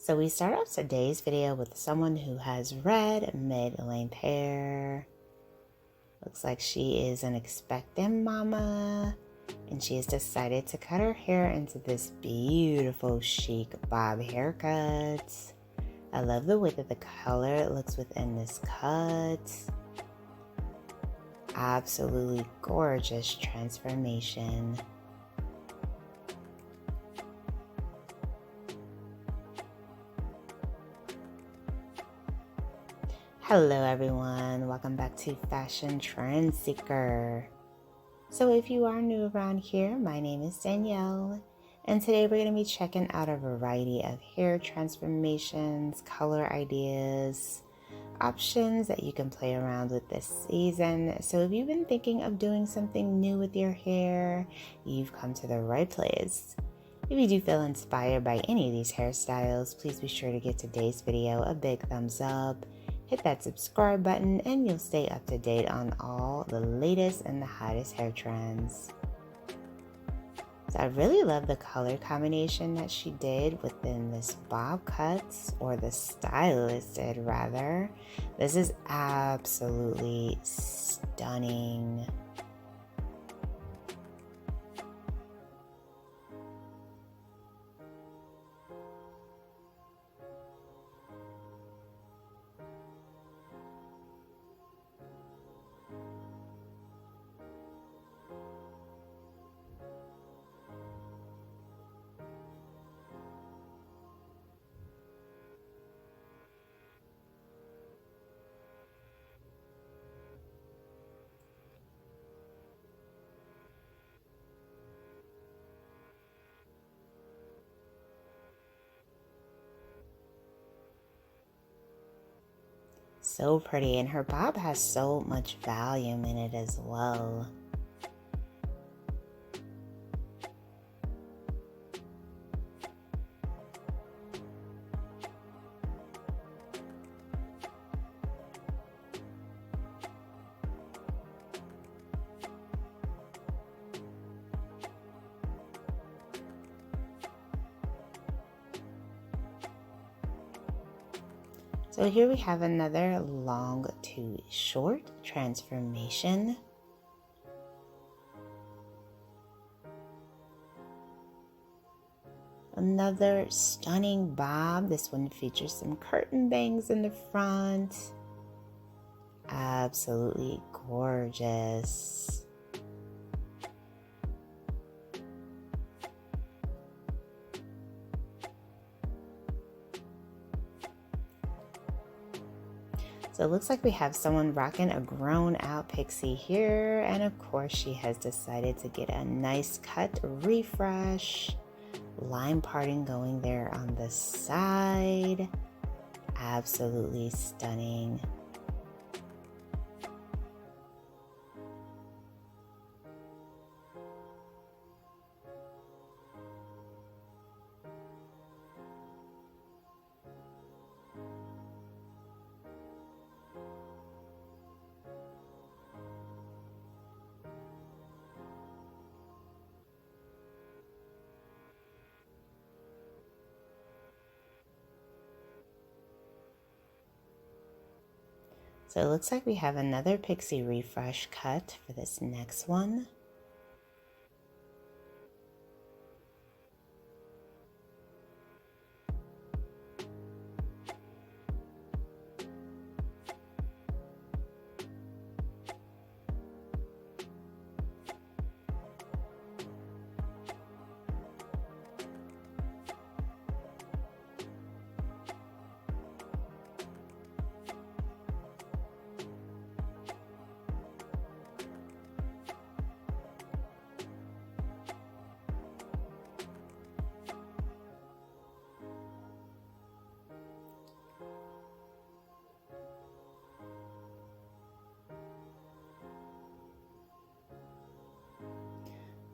So we start off today's video with someone who has red mid-length hair. Looks like she is an expectant mama, and she has decided to cut her hair into this beautiful chic bob haircut. I love the way that the color it looks within this cut. Absolutely gorgeous transformation. Hello everyone, welcome back to Fashion Trend Seeker. So if you are new around here, my name is Danielle, and today we're going to be checking out a variety of hair transformations, color ideas, options that you can play around with this season. So if you've been thinking of doing something new with your hair, you've come to the right place. If you do feel inspired by any of these hairstyles, please be sure to give today's video a big thumbs up. Hit that subscribe button and you'll stay up to date on all the latest and the hottest hair trends. So I really love the color combination that she did within this bob cuts, or the stylist did rather. This is absolutely stunning. So pretty, and her bob has so much volume in it as well. So here we have another long to short transformation. Another stunning bob. This one features some curtain bangs in the front. Absolutely gorgeous. So it looks like we have someone rocking a grown out pixie here. And of course she has decided to get a nice cut refresh. Line parting going there on the side. Absolutely stunning. So it looks like we have another pixie refresh cut for this next one.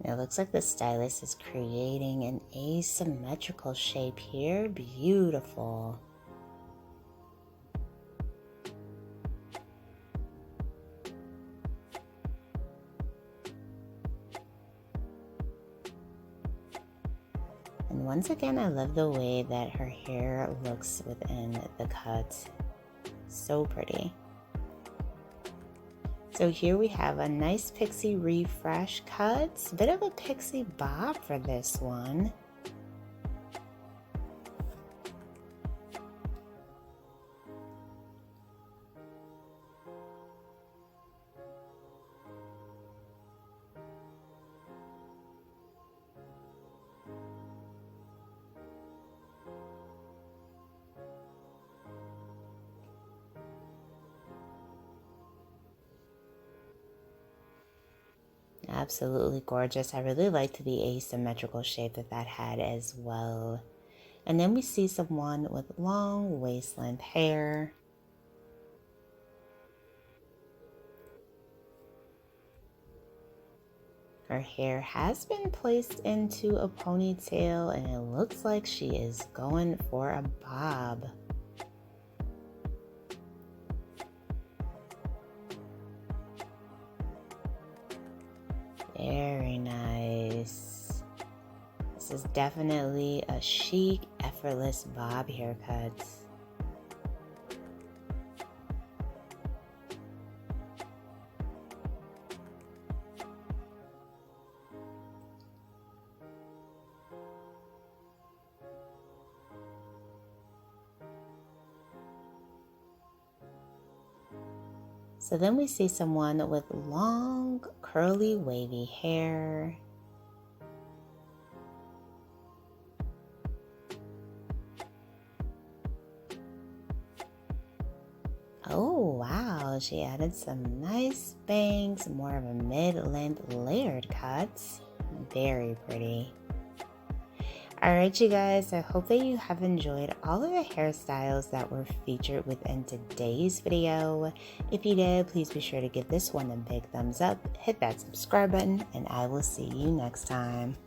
It looks like the stylist is creating an asymmetrical shape here. Beautiful. once again, I love the way that her hair looks within the cut. So pretty. So here we have a nice pixie refresh cut. Bit of a pixie bob for this one. Absolutely gorgeous. I really liked the asymmetrical shape that had as well. And then we see someone with long waist length hair. Her hair has been placed into a ponytail and it looks like she is going for a bob. Very nice. This is definitely a chic, effortless bob haircut. So then we see someone with long, curly, wavy hair. Oh, wow, she added some nice bangs, more of a mid-length layered cut. Very pretty. Alright, you guys, I hope that you have enjoyed all of the hairstyles that were featured within today's video. If you did, please be sure to give this one a big thumbs up, hit that subscribe button, and I will see you next time.